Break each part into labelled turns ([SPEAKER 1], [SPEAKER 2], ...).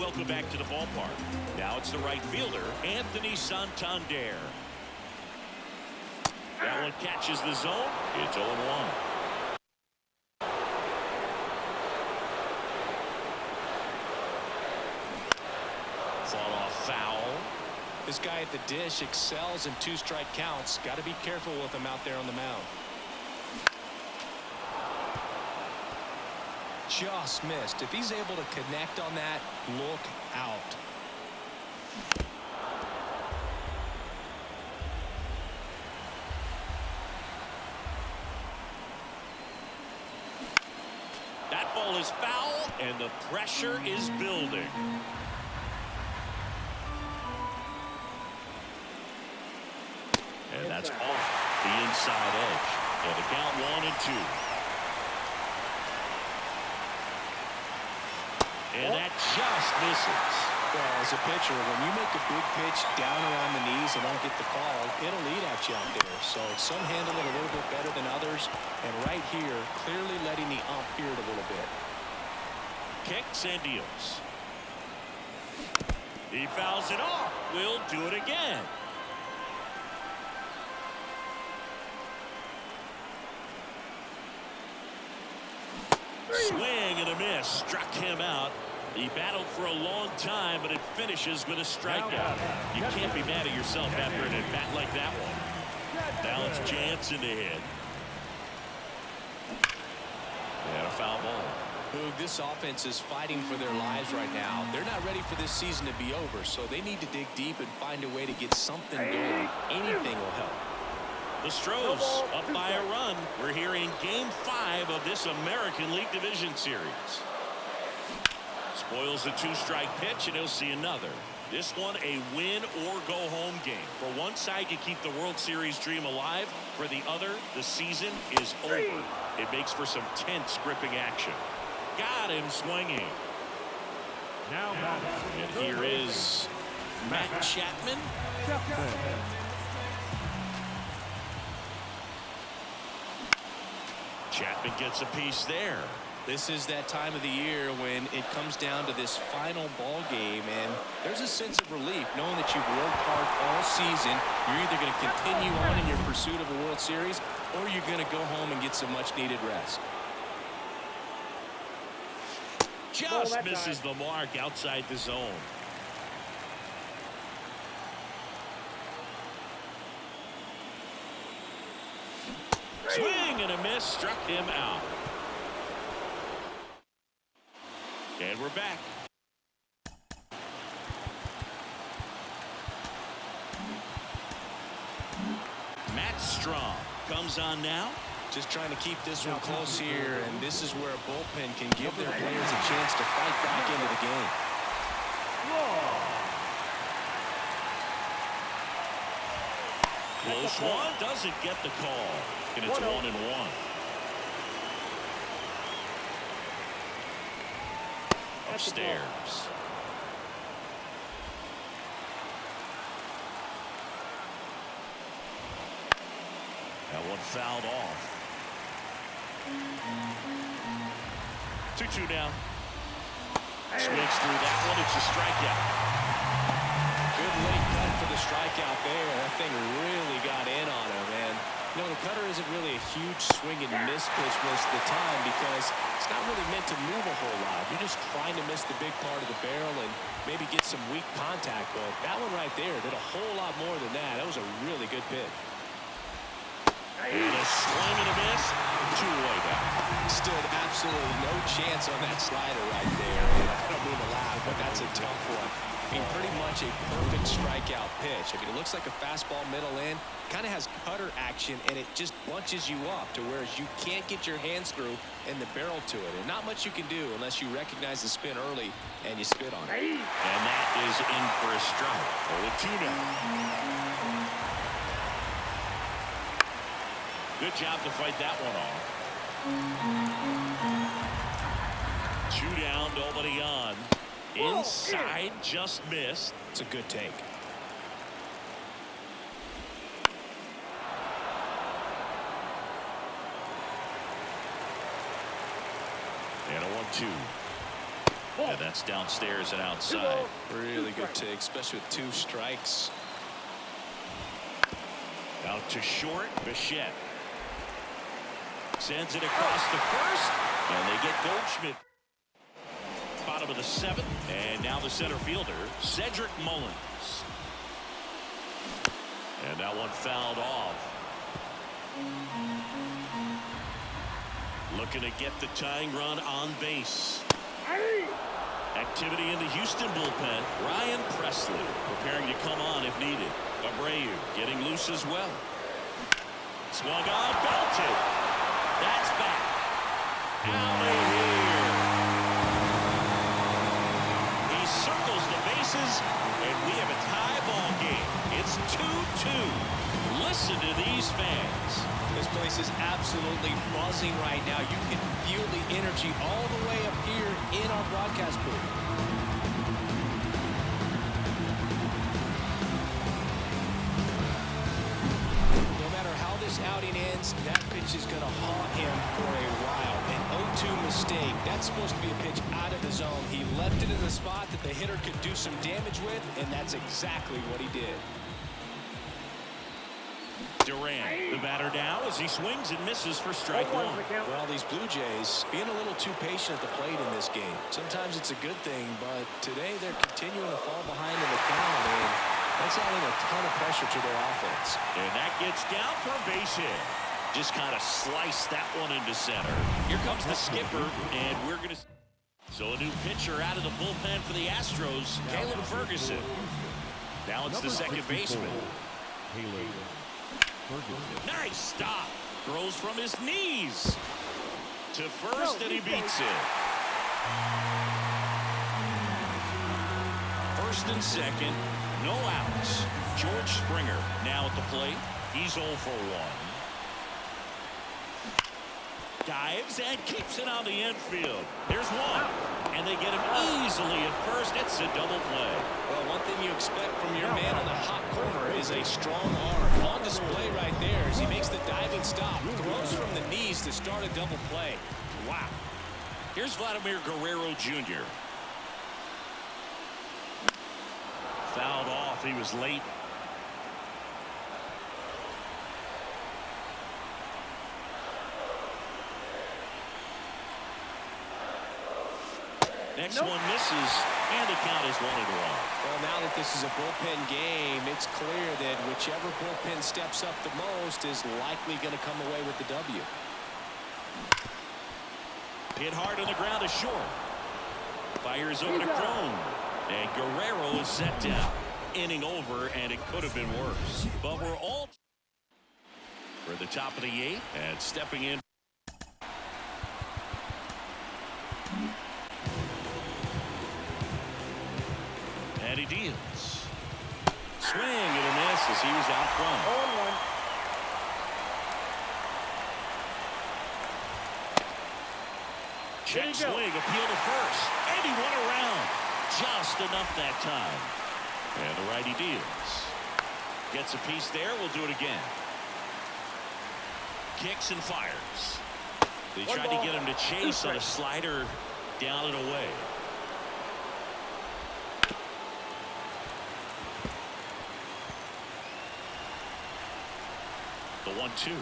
[SPEAKER 1] welcome back to the ballpark. Now it's the right fielder, Anthony Santander. That one catches the zone. It's 0-1. Fall off foul.
[SPEAKER 2] This guy at the dish excels in 2-strike counts. Got to be careful with him out there on the mound. Just missed. If he's able to connect on that, look out.
[SPEAKER 1] That ball is foul, and the pressure is building. And that's off the inside edge. And the count 1-2. And that just misses.
[SPEAKER 2] Well, as a pitcher, when you make a big pitch down around the knees and don't get the call, it'll eat at you out there. So some handle it a little bit better than others. And right here, clearly letting the ump hear it a little bit.
[SPEAKER 1] Kicks and deals. He fouls it off. We'll do it again. Swing and a miss. Struck him out. He battled for a long time, but it finishes with a strikeout. You can't be mad at yourself after an at-bat like that one. Now it's Jansen to hit. And a foul ball.
[SPEAKER 2] Boog, this offense is fighting for their lives right now. They're not ready for this season to be over, so they need to dig deep and find a way to get something going. Anything will help.
[SPEAKER 1] The Stros up by a run. We're here in Game 5 of this American League Division Series. Spoils the 2-strike pitch, and he'll see another. This one a win or go home game. For one side, you keep the World Series dream alive. For the other, the season is over. It makes for some tense gripping action. Got him swinging. And here is Matt Chapman. Chapman gets a piece there.
[SPEAKER 2] This is that time of the year when it comes down to this final ball game, and there's a sense of relief knowing that you've worked hard all season. You're either going to continue on in your pursuit of a World Series, or you're going to go home and get some much-needed rest.
[SPEAKER 1] Just misses the mark outside the zone. Swing and a miss, struck him out. And we're back. Matt Strong comes on now.
[SPEAKER 2] Just trying to keep this one close here, and this is where a bullpen can give their players a chance to fight back into the game.
[SPEAKER 1] Close one, doesn't get the call, and it's 1-1. Upstairs. That one fouled off. 2-2 now. Swings through that one. It's a strikeout.
[SPEAKER 2] Good late cut for the strikeout there. That thing really got in on him, and you know, the cutter isn't really a huge swing and miss pitch most of the time because it's not really meant to move a whole lot. You're just trying to miss the big part of the barrel and maybe get some weak contact. But that one right there did a whole lot more than that. That was a really good pitch.
[SPEAKER 1] And a swing and a miss. 2-way back.
[SPEAKER 2] Stood absolutely no chance on that slider right there. And I don't mean to laugh, but that's a tough one. I mean, pretty much a perfect strikeout pitch. I mean, it looks like a fastball middle in. Kind of has cutter action, and it just bunches you up to where you can't get your hands through and the barrel to it. And not much you can do unless you recognize the spin early and you spit on it.
[SPEAKER 1] And that is in for a strike. 0-2 now. Good job to fight that one off. 2 down, nobody on. Inside, just missed.
[SPEAKER 2] It's a good take.
[SPEAKER 1] And a 1-2. And that's downstairs and outside.
[SPEAKER 2] Really good take, especially with 2 strikes.
[SPEAKER 1] Out to short, Bichette. Sends it across the first, and they get Goldschmidt. Bottom of the 7th, and now the center fielder, Cedric Mullins. And that one fouled off. Looking to get the tying run on base. Activity in the Houston bullpen. Ryan Presley preparing to come on if needed. Abreu getting loose as well. Swung on, belted. That's back. Out of here. He circles the bases, and we have a tie ball game. It's 2-2. Listen to these fans.
[SPEAKER 2] This place is absolutely buzzing right now. You can feel the energy all the way up here in our broadcast booth. No matter how this outing ends, that pitch is going to haunt him for a while. An 0-2 mistake. That's supposed to be a pitch out of the zone. He left it in the spot that the hitter could do some damage with, and that's exactly what he did.
[SPEAKER 1] Durant, the batter now as he swings and misses for strike 1.
[SPEAKER 2] Well, these Blue Jays being a little too patient at the plate in this game. Sometimes it's a good thing, but today they're continuing to fall behind in the count, and that's adding a ton of pressure to their offense.
[SPEAKER 1] And that gets down for a base hit. Just kind of slice that one into center. Here comes the skipper, and we're going to... So a new pitcher out of the bullpen for the Astros, Caleb Ferguson. Now it's the second baseman. Nice stop. Throws from his knees to first, and he beats it. First and second, no outs. George Springer now at the plate. He's 0 for 1. Dives and keeps it on the infield. There's one, and they get him easily at first. It's a double play.
[SPEAKER 2] Well, one thing you expect from your man on the hot corner is a strong arm. On display right there as he makes the diving stop. Throws from the knees to start a double play.
[SPEAKER 1] Wow. Here's Vladimir Guerrero Jr. Fouled off. He was late. Next one misses, and the count is 1-1.
[SPEAKER 2] Well, now that this is a bullpen game, it's clear that whichever bullpen steps up the most is likely going to come away with the W.
[SPEAKER 1] Hit hard on the ground to short. Fires over to Crone. And Guerrero is set down. Inning over, and it could have been worse. But we're all for the top of the 8th, and stepping in. And he deals. Swing and a miss as he was out front. 0-1. Check swing, appeal to first. And he went around. Just enough that time. And the righty deals. Gets a piece there. We'll do it again. Kicks and fires. They tried to get him to chase on a slider down and away. The 1-2.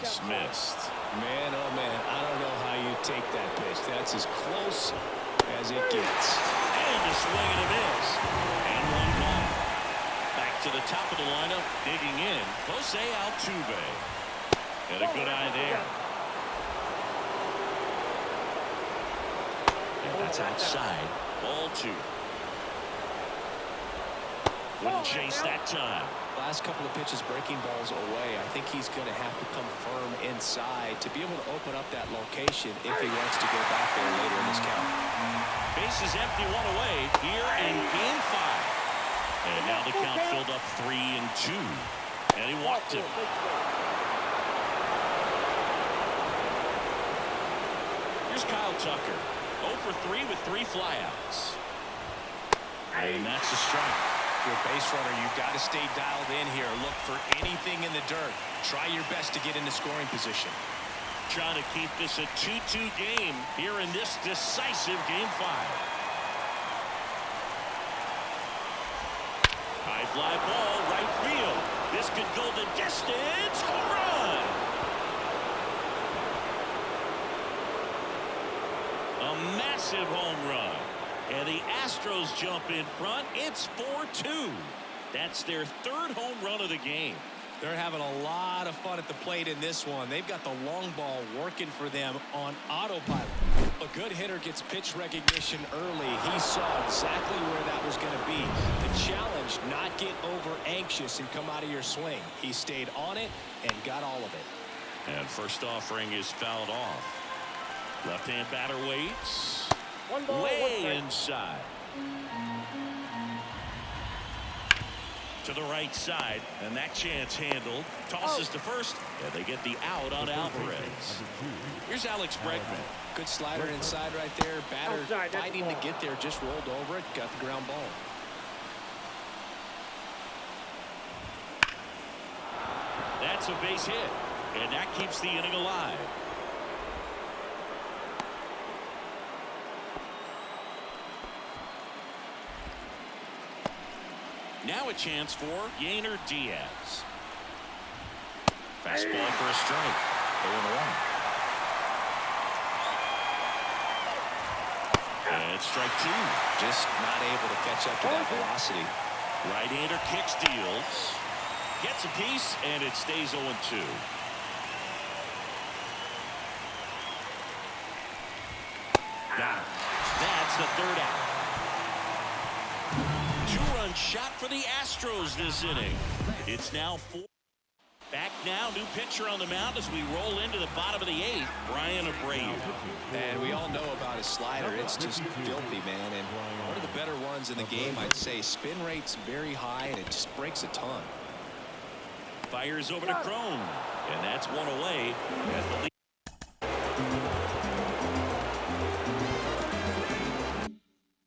[SPEAKER 1] Just missed.
[SPEAKER 2] Man, oh man, I don't know how you take that pitch. That's as close as it gets.
[SPEAKER 1] And a swing and a miss. And one ball. Back to the top of the lineup, digging in, Jose Altuve. And a good eye there. And that's outside. Ball 2. Wouldn't chase that time.
[SPEAKER 2] Last couple of pitches breaking balls away. I think he's going to have to come firm inside to be able to open up that location if he wants to go back there later in this count.
[SPEAKER 1] Base is empty, one away here in Game 5. And now the count filled up 3-2. And he walked him. Here's Kyle Tucker. 0 for 3 with 3 flyouts. And that's a strike.
[SPEAKER 2] If you're a base runner, you've got to stay dialed in here. Look for anything in the dirt. Try your best to get into scoring position.
[SPEAKER 1] trying to keep this a 2-2 game here in this decisive Game 5. High fly ball, right field. This could go the distance. Home run! A massive home run. And the Astros jump in front. It's 4-2. That's their third home run of the game.
[SPEAKER 2] They're having a lot of fun at the plate in this one. They've got the long ball working for them on autopilot. A good hitter gets pitch recognition early. He saw exactly where that was going to be. The challenge, not get over anxious and come out of your swing. He stayed on it and got all of it.
[SPEAKER 1] And first offering is fouled off. Left-hand batter waits.
[SPEAKER 3] One ball,
[SPEAKER 1] way inside. To the right side, and that chance handled. Tosses to first, and they get the out on Alvarez. Here's Alex Bregman.
[SPEAKER 2] Good slider inside right there. Batter fighting to get there, just rolled over it, got the ground ball.
[SPEAKER 1] That's a base hit, and that keeps the inning alive. Now a chance for Yainer Diaz. Fastball for a strike. 0-1. And it's strike two.
[SPEAKER 2] Just not able to catch up to that velocity.
[SPEAKER 1] Right-hander kicks, deals. Gets a piece, and it stays 0-2. That's the third out. Two-run shot for the Astros this inning. It's now 4. Back now, new pitcher on the mound as we roll into the bottom of the 8th, Brian Abreu.
[SPEAKER 2] And we all know about his slider. It's just filthy, man. And one of the better ones in the game, I'd say. Spin rate's very high, and it just breaks a ton.
[SPEAKER 1] Fires over to Crone, and that's one away. As the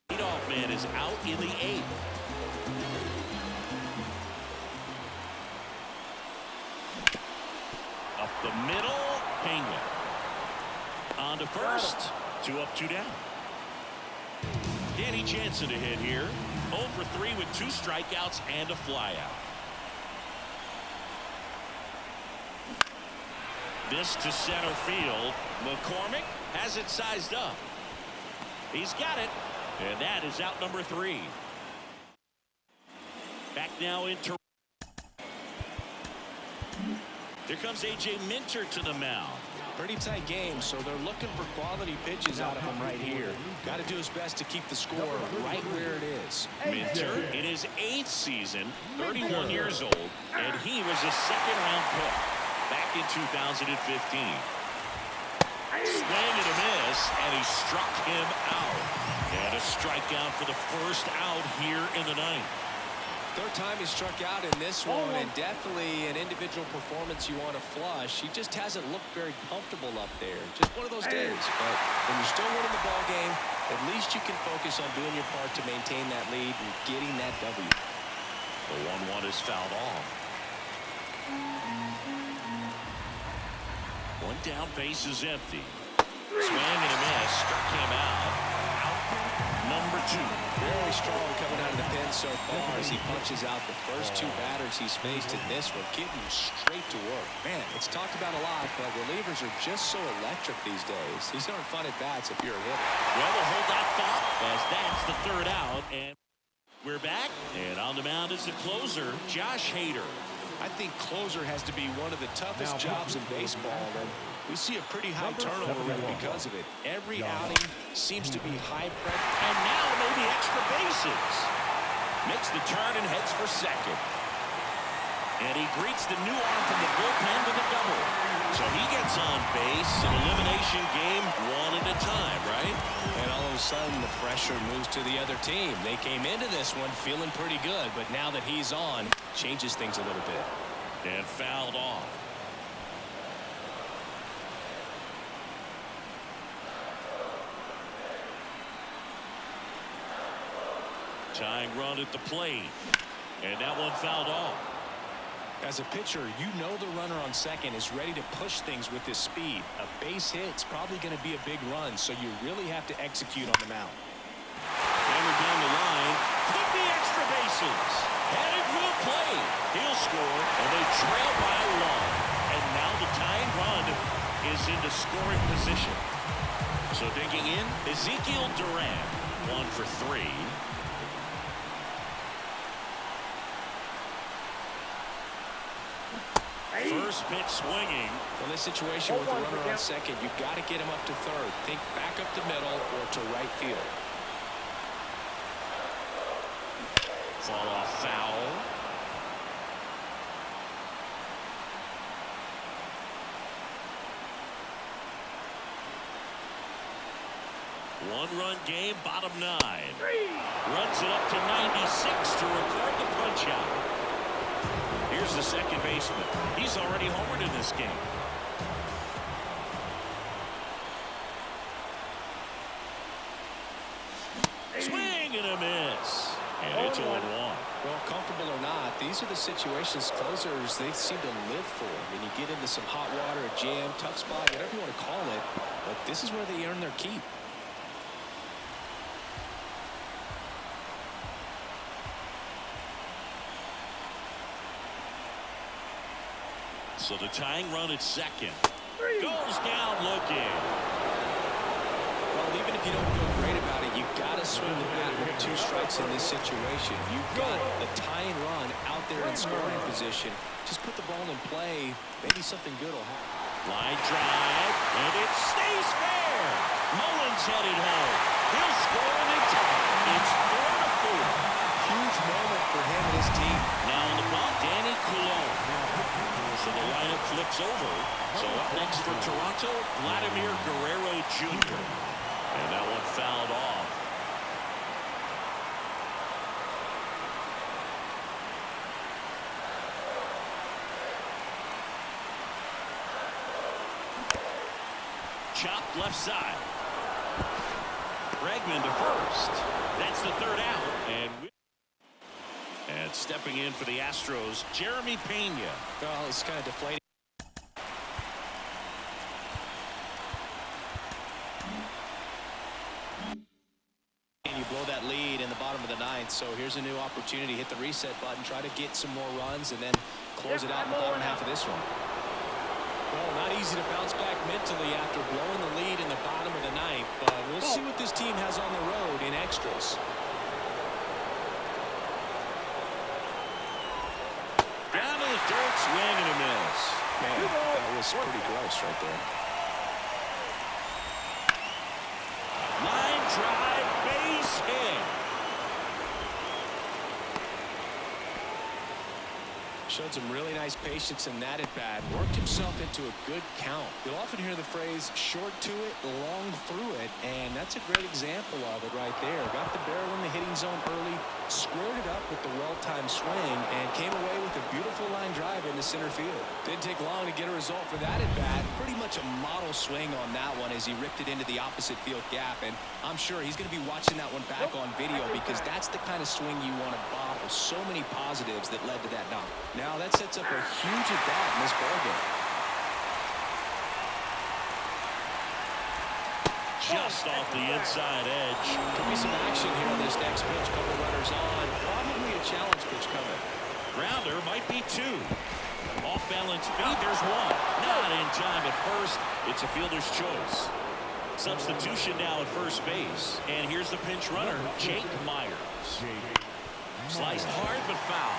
[SPEAKER 1] leadoff man is out in the 8th. Up the middle, Penguin. On to first. 2 up, 2 down. Danny Jansen to hit here. 0 for 3 with 2 strikeouts and a flyout. This to center field. McCormick has it sized up. He's got it. And that is out number 3. Back now into. Here comes A.J. Minter to the mound.
[SPEAKER 2] Pretty tight game, so they're looking for quality pitches out of him right here. Got to do his best to keep the score right where it is.
[SPEAKER 1] Minter in his 8th season, 31 years old, and he was a second-round pick back in 2015. Swing and a miss, and he struck him out. And a strikeout for the first out here in the 9th.
[SPEAKER 2] Third time he struck out in this one, and definitely an individual performance you want to flush. He just hasn't looked very comfortable up there. Just one of those days. But when you're still winning the ball game, at least you can focus on doing your part to maintain that lead and getting that W.
[SPEAKER 1] The 1-1 is fouled off. One down, base is empty. Swing and a miss, struck him out. Out number 2.
[SPEAKER 2] Very strong coming out of the pen so far as he punches out the first 2 batters he's faced in this one, getting straight to work. Man, it's talked about a lot, but relievers are just so electric these days. These aren't fun at bats if you're a hitter.
[SPEAKER 1] Well, we'll hold that thought as that's the third out, and we're back. And on the mound is the closer, Josh Hader.
[SPEAKER 2] I think closer has to be one of the toughest jobs in baseball, and we see a pretty high turnover rate because of it. Every outing seems to be high pressure.
[SPEAKER 1] And now maybe extra bases. Makes the turn and heads for second. And he greets the new arm from the bullpen with a double. So he gets on base. An elimination game, 1 at a time, right?
[SPEAKER 2] And all of a sudden, the pressure moves to the other team. They came into this one feeling pretty good, but now that he's on, changes things a little bit.
[SPEAKER 1] And fouled off. Tying run at the plate. And that one fouled off.
[SPEAKER 2] As a pitcher, you know the runner on second is ready to push things with his speed. A base hit's probably going to be a big run, so you really have to execute on the mound.
[SPEAKER 1] Hammered down the line. Could be extra bases. Headed for the plate. He'll score, and they trail by one. And now the tying run is into scoring position. So digging in, Ezekiel Duran, 1 for 3. First pitch swinging.
[SPEAKER 2] In this situation with the runner on second, you've got to get him up to third. Think back up the middle or to right field.
[SPEAKER 1] Fall off foul. One-run game, bottom 9. Runs it up to 96 to record the punch-out. Here's the second baseman. He's already homered in this game. Swing and a miss. And it's 0-1.
[SPEAKER 2] Well, comfortable or not, these are the situations closers they seem to live for. When you get into some hot water, a jam, tough spot, whatever you want to call it, but this is where they earn their keep.
[SPEAKER 1] So the tying run at second. Goes down looking.
[SPEAKER 2] Well, even if you don't feel great about it, you've got to swing the bat with 2 strikes in this situation. You've got the tying run out there in scoring position. Just put the ball in play. Maybe something good will happen.
[SPEAKER 1] Line drive, and it stays fair. Mullins headed home. He'll score in the tie. It's 4-4.
[SPEAKER 2] Huge moment for him and his team.
[SPEAKER 1] Now on the ball, Danny Coulon. So the lineup flips over. So up next for Toronto, Vladimir Guerrero Jr. And that one fouled off. Chopped left side. Bregman to first. That's the third out. And stepping in for the Astros, Jeremy Pena.
[SPEAKER 2] Well, it's kind of deflating. And you blow that lead in the bottom of the 9th, so here's a new opportunity. Hit the reset button, try to get some more runs, and then close it out in the bottom half of this one. Well, not easy to bounce back mentally after blowing the lead in the bottom of the 9th, but we'll see what this team has on the road in extras.
[SPEAKER 1] Down to the dirt, swing and a miss.
[SPEAKER 2] Man, that was pretty gross right there.
[SPEAKER 1] Line drive, base hit.
[SPEAKER 2] Showed some really nice patience in that at bat. Worked himself into a good count. You'll often hear the phrase short to it, long through it, and that's a great example of it right there. Got the barrel in the hitting zone early, squared it up with the well-timed swing, and came away with a beautiful line drive into center field. Didn't take long to get a result for that at bat. Pretty much a model swing on that one as he ripped it into the opposite field gap, and I'm sure he's going to be watching that one back on video because that's the kind of swing you want to bottle. So many positives that led to that knock. Now that sets up a huge at-bat in this ballgame.
[SPEAKER 1] Just off the inside edge.
[SPEAKER 2] Could be some action here on this next pitch. Couple runners on. Probably a challenge pitch coming.
[SPEAKER 1] Grounder might be 2. Off balance feed, there's 1. Not in time at first. It's a fielder's choice. Substitution now at first base. And here's the pinch runner, Jake Myers. Sliced hard but foul.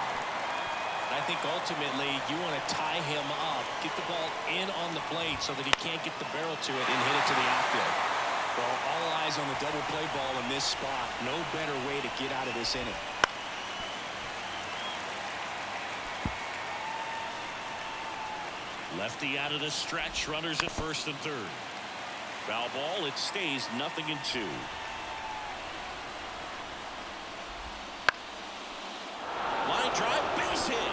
[SPEAKER 2] I think ultimately you want to tie him up, get the ball in on the plate so that he can't get the barrel to it and hit it to the outfield. Well, all eyes on the double play ball in this spot. No better way to get out of this inning.
[SPEAKER 1] Lefty out of the stretch, runners at first and third. Foul ball, it stays 0-2. Line drive, base hit.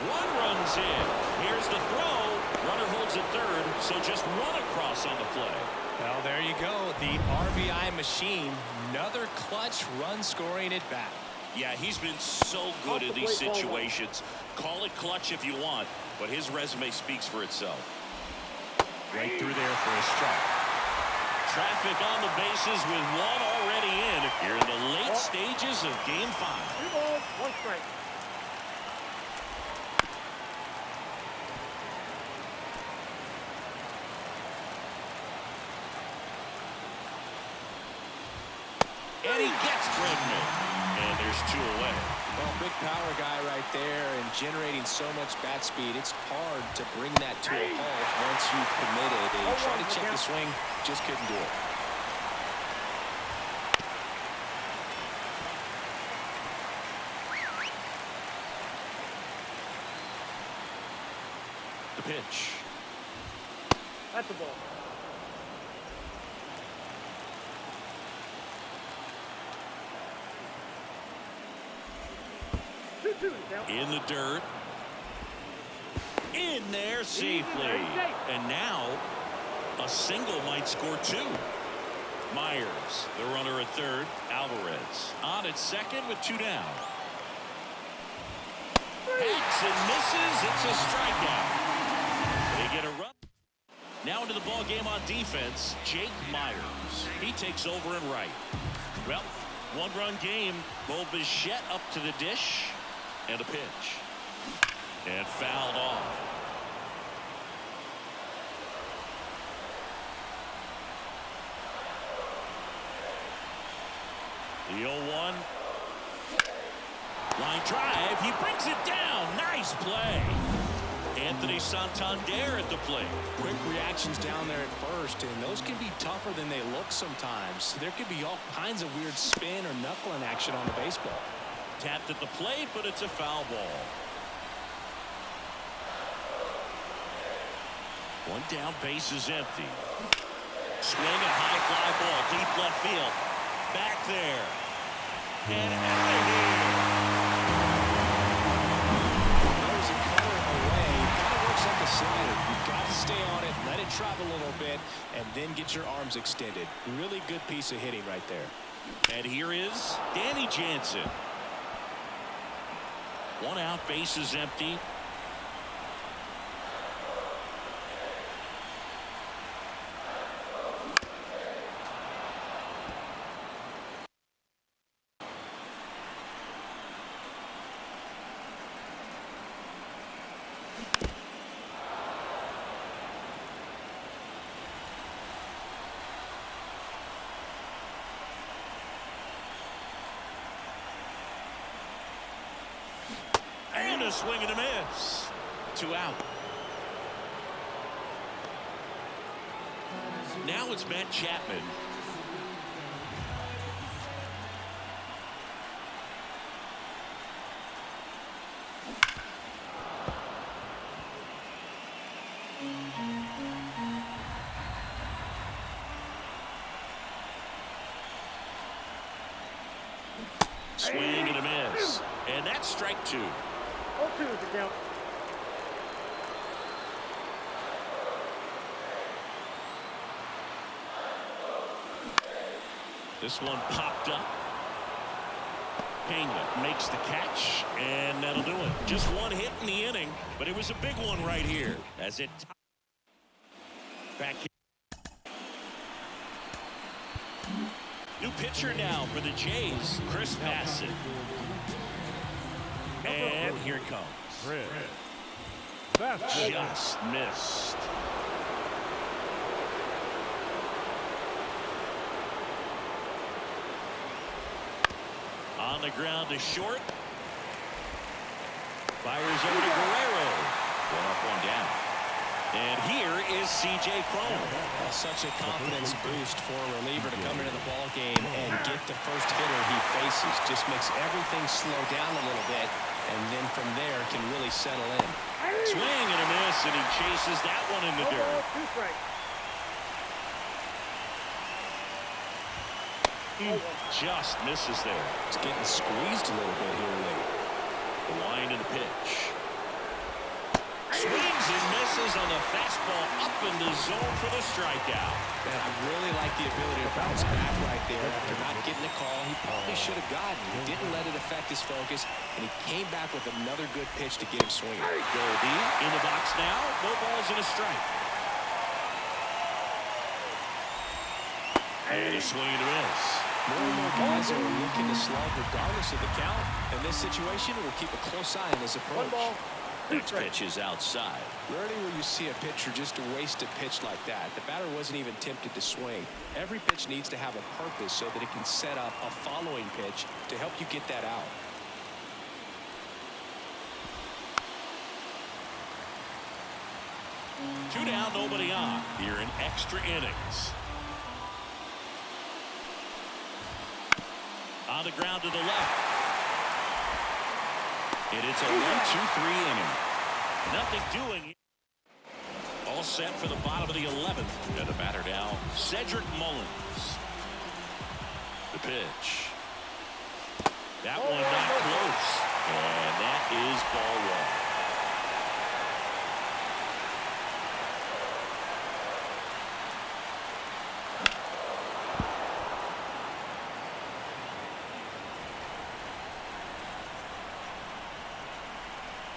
[SPEAKER 1] 1 runs in. Here's the throw. Runner holds at third, so just 1 across on the play.
[SPEAKER 2] Well, there you go. The RBI machine. Another clutch run scoring at bat.
[SPEAKER 1] Yeah, he's been so good in these situations. Call it clutch if you want, but his resume speaks for itself. Right through there for a strike. Traffic on the bases with one already in. Here in the late stages of Game 5.
[SPEAKER 3] 2 balls, 1 strike.
[SPEAKER 1] And he gets pregnant. And there's 2 away.
[SPEAKER 2] Well, big power guy right there and generating so much bat speed. It's hard to bring that to a halt once you've committed. And try to check the swing, just couldn't do it.
[SPEAKER 1] The pitch.
[SPEAKER 3] That's a ball.
[SPEAKER 1] In the dirt. In there safely. And now a single might score 2. Myers, the runner at third. Alvarez on at second with 2 down. Hacks and misses. It's a strikeout. They get a run. Now into the ball game on defense, Jake Myers. He takes over in right. Well, 1-run game. Bo Bichette up to the dish. And a pitch. And fouled off. The 0-1. Line drive. He brings it down. Nice play. Anthony Santander at the plate.
[SPEAKER 2] Quick reactions down there at first, and those can be tougher than they look sometimes. There could be all kinds of weird spin or knuckling action on the baseball.
[SPEAKER 1] Tapped at the plate, but it's a foul ball. 1 down, base is empty. Swing a high fly ball, deep left field. Back there. And out of here.
[SPEAKER 2] There's a cutter away. Kind of works like a slider. You've got to stay on it, let it travel a little bit, and then get your arms extended. Really good piece of hitting right there.
[SPEAKER 1] And here is Danny Jansen. 1 out, base is empty. And a swing and a miss. 2 out. Now it's Matt Chapman. Swing and a miss. And that's strike 2.
[SPEAKER 3] 0-2 is the count.
[SPEAKER 1] This one popped up. Pena makes the catch, and that'll do it. Just 1 hit in the inning, but it was a big one right here. As it back here. New pitcher now for the Jays, Chris Bassett. And here it comes. Just missed. On the ground to short. Fires over to Guerrero. 1 up, 1 down. And here is C.J. Cron.
[SPEAKER 2] Well, such a confidence boost for a reliever to come into the ball game and get the first hitter he faces. Just makes everything slow down a little bit, and then from there can really settle in.
[SPEAKER 1] Swing and a miss, and he chases that one in the dirt.
[SPEAKER 3] 2 strikes.
[SPEAKER 1] Just misses there.
[SPEAKER 2] It's getting squeezed a little bit here late.
[SPEAKER 1] The line and the pitch. Swings and misses on the fastball up in the zone for the strikeout.
[SPEAKER 2] Man, I really like the ability to bounce back right there after not getting the call he probably should have gotten. He didn't let it affect his focus, and he came back with another good pitch to get him swinging.
[SPEAKER 1] Goldie in the box now. No balls and a strike. And a swing and a miss.
[SPEAKER 2] More and more guys are looking to slug regardless of the count. In this situation, we'll keep a close eye on his approach.
[SPEAKER 3] One ball.
[SPEAKER 1] Next pitch is outside.
[SPEAKER 2] Rarely will you see a pitcher just waste a pitch like that. The batter wasn't even tempted to swing. Every pitch needs to have a purpose so that it can set up a following pitch to help you get that out.
[SPEAKER 1] Two down, nobody on. Here in extra innings. On the ground to the left. And it's a 1-2-3 inning. Nothing doing. All set for the bottom of the 11th. And the batter now, Cedric Mullins. The pitch. That one not close. And that is ball one.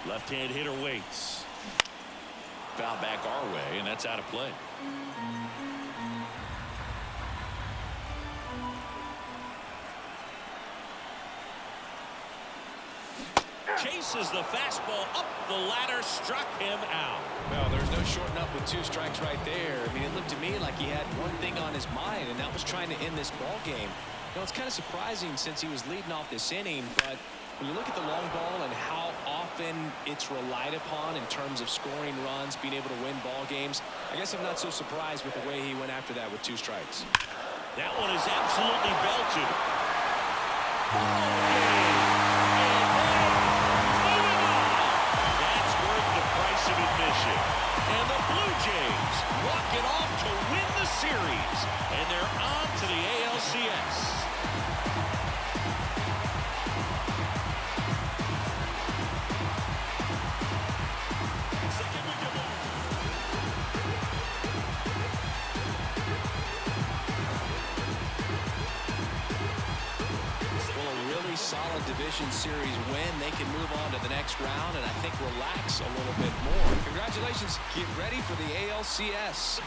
[SPEAKER 1] Left-hand hitter waits. Foul back our way, and that's out of play. Chases the fastball up the ladder, struck him out.
[SPEAKER 2] Well, there's no shorting up with 2 strikes right there. I mean, it looked to me like he had one thing on his mind, and that was trying to end this ball game. You know, it's kind of surprising since he was leading off this inning, but when you look at the long ball and how often it's relied upon in terms of scoring runs, being able to win ball games, I guess I'm not so surprised with the way he went after that with 2 strikes.
[SPEAKER 1] That one is absolutely belted. That's worth the price of admission. And the Blue Jays walk it off to win the series. And they're on to the ALCS.
[SPEAKER 2] Solid division series win. They can move on to the next round and I think relax a little bit more. Congratulations. Get ready for the ALCS.